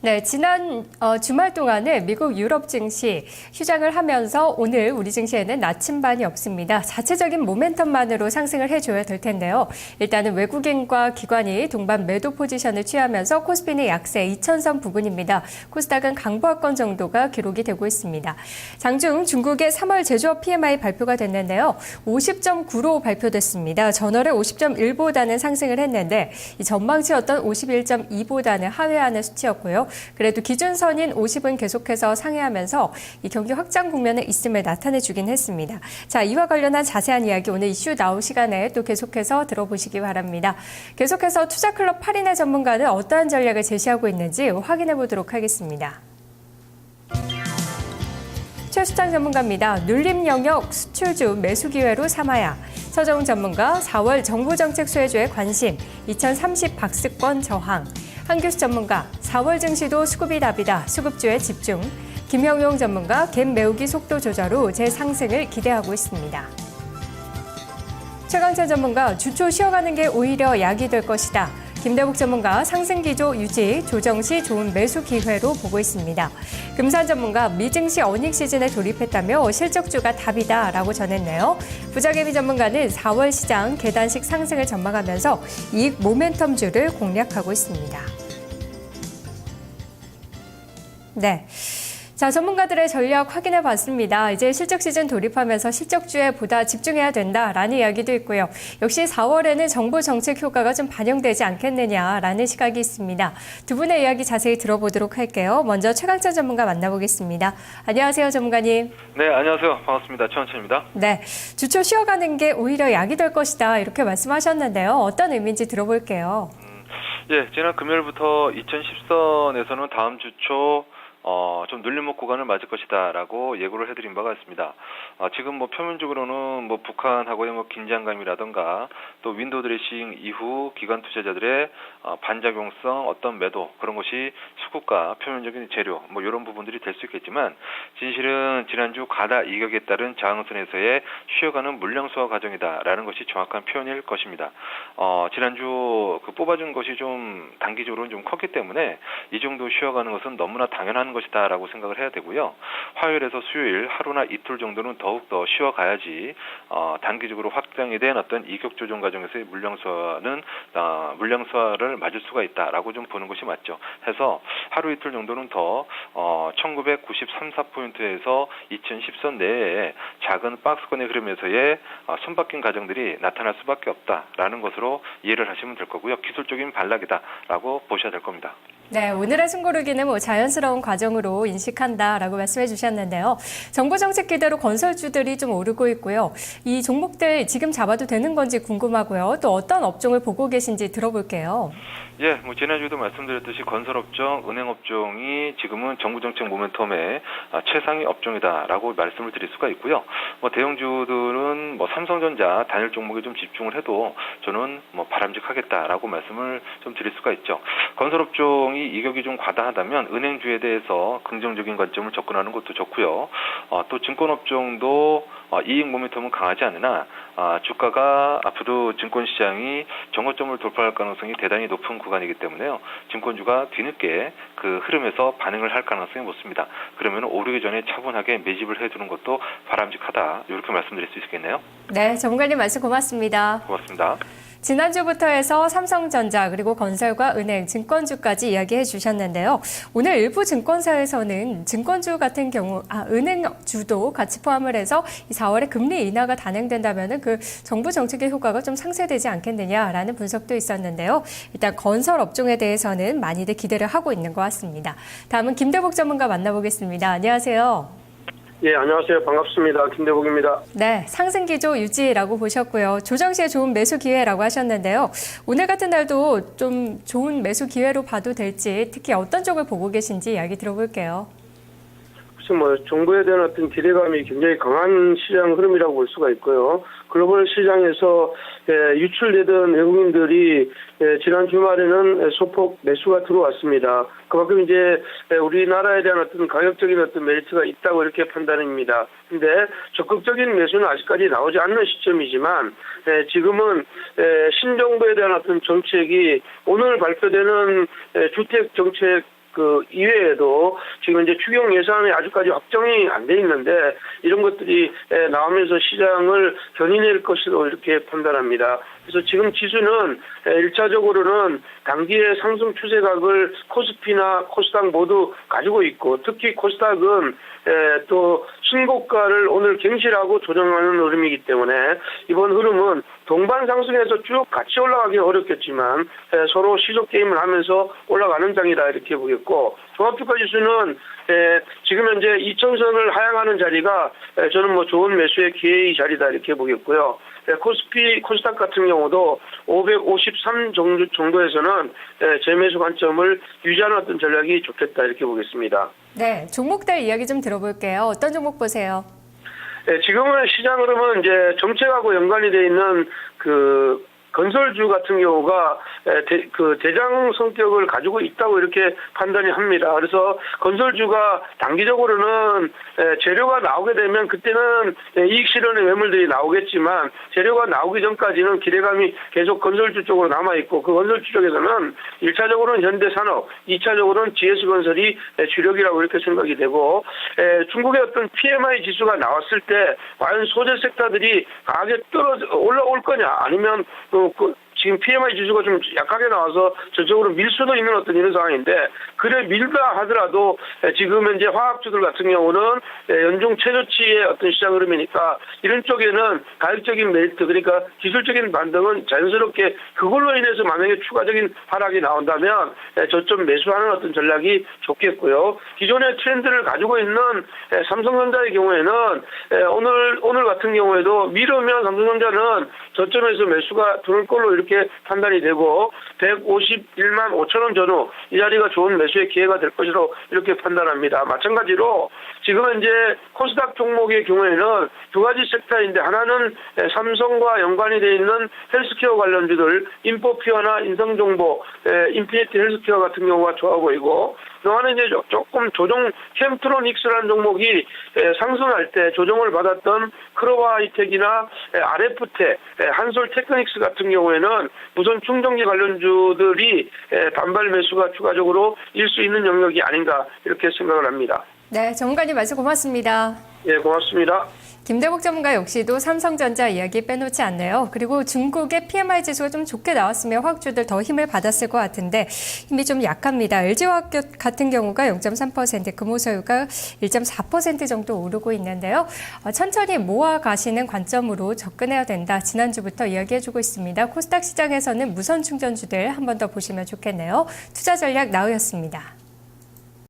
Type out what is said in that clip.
네, 지난 주말 동안에 미국 유럽 증시 휴장을 하면서 오늘 우리 증시에는 나침반이 없습니다. 자체적인 모멘텀만으로 상승을 해줘야 될 텐데요. 일단은 외국인과 기관이 동반 매도 포지션을 취하면서 코스피는 약세 2,000선 부근입니다. 코스닥은 강보합권 정도가 기록이 되고 있습니다. 장중 중국의 3월 제조업 PMI 발표가 됐는데요. 50.9로 발표됐습니다. 전월에 50.1보다는 상승을 했는데 이 전망치였던 51.2보다는 하회하는 수치였고요. 그래도 기준선인 50은 계속해서 상회하면서 이 경기 확장 국면에 있음을 나타내주긴 했습니다. 자, 이와 관련한 자세한 이야기 오늘 이슈 나올 시간에 또 계속해서 들어보시기 바랍니다. 계속해서 투자클럽 8인의 전문가는 어떠한 전략을 제시하고 있는지 확인해 보도록 하겠습니다. 최수장 전문가입니다. 눌림 영역 수출주 매수 기회로 삼아야. 서정훈 전문가 4월 정부정책 수혜주에 관심, 2030 박스권 저항. 한규수 전문가 4월 증시도 수급이 답이다. 수급주에 집중. 김형용 전문가 갭 메우기 속도 조절 후 재상승을 기대하고 있습니다. 최강찬 전문가 주초 쉬어가는 게 오히려 약이 될 것이다. 김대복 전문가 상승 기조 유지, 조정 시 좋은 매수 기회로 보고 있습니다. 금산 전문가 미증시 어닝 시즌에 돌입했다며 실적주가 답이다라고 전했네요. 부자개미 전문가는 4월 시장 계단식 상승을 전망하면서 이익 모멘텀주를 공략하고 있습니다. 네. 자, 전문가들의 전략 확인해 봤습니다. 이제 실적 시즌 돌입하면서 실적주에 보다 집중해야 된다라는 이야기도 있고요. 역시 4월에는 정부 정책 효과가 좀 반영되지 않겠느냐라는 시각이 있습니다. 두 분의 이야기 자세히 들어보도록 할게요. 먼저 최강찬 전문가 만나보겠습니다. 안녕하세요, 전문가님. 네, 안녕하세요. 반갑습니다. 최원찬입니다. 네, 주초 쉬어가는 게 오히려 약이 될 것이다 이렇게 말씀하셨는데요. 어떤 의미인지 들어볼게요. 예, 지난 금요일부터 2010선에서는 다음 주 초 좀 눌림목 구간을 맞을 것이다라고 예고를 해드린 바가 있습니다. 지금 뭐 표면적으로는 뭐 북한하고의 뭐 긴장감이라든가 또 윈도우 드레싱 이후 기관 투자자들의 반작용성 어떤 매도 그런 것이 수급과 표면적인 재료 뭐 이런 부분들이 될 수 있겠지만 진실은 지난주 가다 이격에 따른 저항선에서의 쉬어가는 물량 소화 과정이다라는 것이 정확한 표현일 것입니다. 지난주 그 뽑아준 것이 좀 단기적으로는 좀 컸기 때문에 이 정도 쉬어가는 것은 너무나 당연한 것이다라고 생각을 해야 되고요. 화요일에서 수요일 하루나 이틀 정도는 더욱더 쉬어가야지 단기적으로 확장이 된 어떤 이격 조정 과정에서의 물량 소화를 맞을 수가 있다라고 좀 보는 것이 맞죠. 해서 하루 이틀 정도는 더 1993, 4포인트에서 2010선 내에 작은 박스권의 흐름에서의 손바뀐 과정들이 나타날 수밖에 없다라는 것으로 이해를 하시면 될 거고요. 기술적인 반락이다라고 보셔야 될 겁니다. 네, 오늘의 숨고르기는 뭐 자연스러운 과정으로 인식한다라고 말씀해 주셨는데요. 정부 정책 기대로 건설주들이 좀 오르고 있고요. 이 종목들 지금 잡아도 되는 건지 궁금하고요. 또 어떤 업종을 보고 계신지 들어볼게요. 예, 뭐 지난주에도 말씀드렸듯이 건설업종, 은행업종이 지금은 정부 정책 모멘텀의 최상위 업종이다라고 말씀을 드릴 수가 있고요. 뭐 대형주들은 뭐 삼성전자 단일 종목에 좀 집중을 해도 저는 뭐 바람직하겠다라고 말씀을 좀 드릴 수가 있죠. 건설업종이 이격이 좀 과다하다면 은행주에 대해서 긍정적인 관점을 접근하는 것도 좋고요. 또 증권업종도 이익 모멘텀은 강하지 않으나 주가가 앞으로 증권시장이 정고점을 돌파할 가능성이 대단히 높은 구간이기 때문에요. 증권주가 뒤늦게 그 흐름에서 반응을 할 가능성이 높습니다. 그러면 오르기 전에 차분하게 매집을 해두는 것도 바람직하다. 이렇게 말씀드릴 수 있겠네요. 네, 전문가님 말씀 고맙습니다. 고맙습니다. 지난주부터 해서 삼성전자 그리고 건설과 은행, 증권주까지 이야기해 주셨는데요. 오늘 일부 증권사에서는 증권주 같은 경우, 은행주도 같이 포함을 해서 이 4월에 금리 인하가 단행된다면 그 정부 정책의 효과가 좀 상쇄되지 않겠느냐라는 분석도 있었는데요. 일단 건설 업종에 대해서는 많이들 기대를 하고 있는 것 같습니다. 다음은 김대복 전문가 만나보겠습니다. 안녕하세요. 예, 안녕하세요. 반갑습니다. 김대복입니다. 네, 상승 기조 유지라고 보셨고요. 조정 시에 좋은 매수 기회라고 하셨는데요. 오늘 같은 날도 좀 좋은 매수 기회로 봐도 될지 특히 어떤 쪽을 보고 계신지 이야기 들어볼게요. 글쎄 뭐 정부에 대한 어떤 기대감이 굉장히 강한 시장 흐름이라고 볼 수가 있고요. 글로벌 시장에서 유출되던 외국인들이 지난 주말에는 소폭 매수가 들어왔습니다. 그만큼 이제 우리나라에 대한 어떤 가격적인 어떤 메리트가 있다고 이렇게 판단입니다. 근데 적극적인 매수는 아직까지 나오지 않는 시점이지만 지금은 신정부에 대한 어떤 정책이 오늘 발표되는 주택 정책 그 이외에도 지금 이제 추경 예산이 아직까지 확정이 안 돼 있는데 이런 것들이 나오면서 시장을 견인할 것으로 이렇게 판단합니다. 그래서 지금 지수는 1차적으로는 단기의 상승 추세각을 코스피나 코스닥 모두 가지고 있고 특히 코스닥은 또 신고가를 오늘 갱신하고 조정하는 흐름이기 때문에 이번 흐름은 동반 상승해서 쭉 같이 올라가기 어렵겠지만 서로 시속 게임을 하면서 올라가는 장이다 이렇게 보겠고 종합주가지수는 지금 현재 2000선을 하향하는 자리가 저는 뭐 좋은 매수의 기회의 자리다 이렇게 보겠고요. 코스피, 코스닥 같은 경우도 553 정도에서는 재매수 관점을 유지하는 어떤 전략이 좋겠다 이렇게 보겠습니다. 네, 종목들 이야기 좀 들어볼게요. 어떤 종목 보세요? 지금은 시장 흐름은 이제 정책하고 연관이 돼 있는 그 건설주 같은 경우가 대장 성격을 가지고 있다고 이렇게 판단이 합니다. 그래서 건설주가 단기적으로는 재료가 나오게 되면 그때는 이익 실현의 매물들이 나오겠지만 재료가 나오기 전까지는 기대감이 계속 건설주 쪽으로 남아있고 그 건설주 쪽에서는 1차적으로는 현대산업, 2차적으로는 GS건설이 주력이라고 이렇게 생각이 되고 중국의 어떤 PMI 지수가 나왔을 때 과연 소재 섹터들이 강하게 올라올 거냐 아니면 지금 PMI 지수가 좀 약하게 나와서 전적으로 밀 수도 있는 어떤 이런 상황인데 그래 밀다 하더라도 지금 현재 화학주들 같은 경우는 연중 최저치의 어떤 시장 흐름이니까 이런 쪽에는 가격적인 메리트 그러니까 기술적인 반등은 자연스럽게 그걸로 인해서 만약에 추가적인 하락이 나온다면 저점 매수하는 어떤 전략이 좋겠고요. 기존의 트렌드를 가지고 있는 삼성전자의 경우에는 오늘 같은 경우에도 미루면 삼성전자는 저점에서 매수가 들어올 걸로 이렇게 판단이 되고 151만 5천 원 전후 이 자리가 좋은 매수의 기회가 될 것으로 이렇게 판단합니다. 마찬가지로 지금 현재 코스닥 종목의 경우에는 두 가지 섹터인데 하나는 삼성과 연관이 되어 있는 헬스케어 관련주들 인포피어나 인성정보, 인피니티 헬스케어 같은 경우가 좋아 보이고 또 하나는 이제 조금 조정 캠트로닉스라는 종목이 상승할 때 조정을 받았던 크로바이텍이나 RF텍, 한솔 테크닉스 같은 경우에는 무선 충전기 관련주들이 단발 매수가 추가적으로 일 수 있는 영역이 아닌가 이렇게 생각을 합니다. 네, 전문가님 말씀 고맙습니다. 예, 고맙습니다. 김대복 전문가 역시도 삼성전자 이야기 빼놓지 않네요. 그리고 중국의 PMI 지수가 좀 좋게 나왔으면 화학주들 더 힘을 받았을 것 같은데 힘이 좀 약합니다. LG화학 같은 경우가 0.3%, 금호소유가 1.4% 정도 오르고 있는데요. 천천히 모아가시는 관점으로 접근해야 된다. 지난주부터 이야기해주고 있습니다. 코스닥 시장에서는 무선 충전주들 한 번 더 보시면 좋겠네요. 투자 전략 나우였습니다.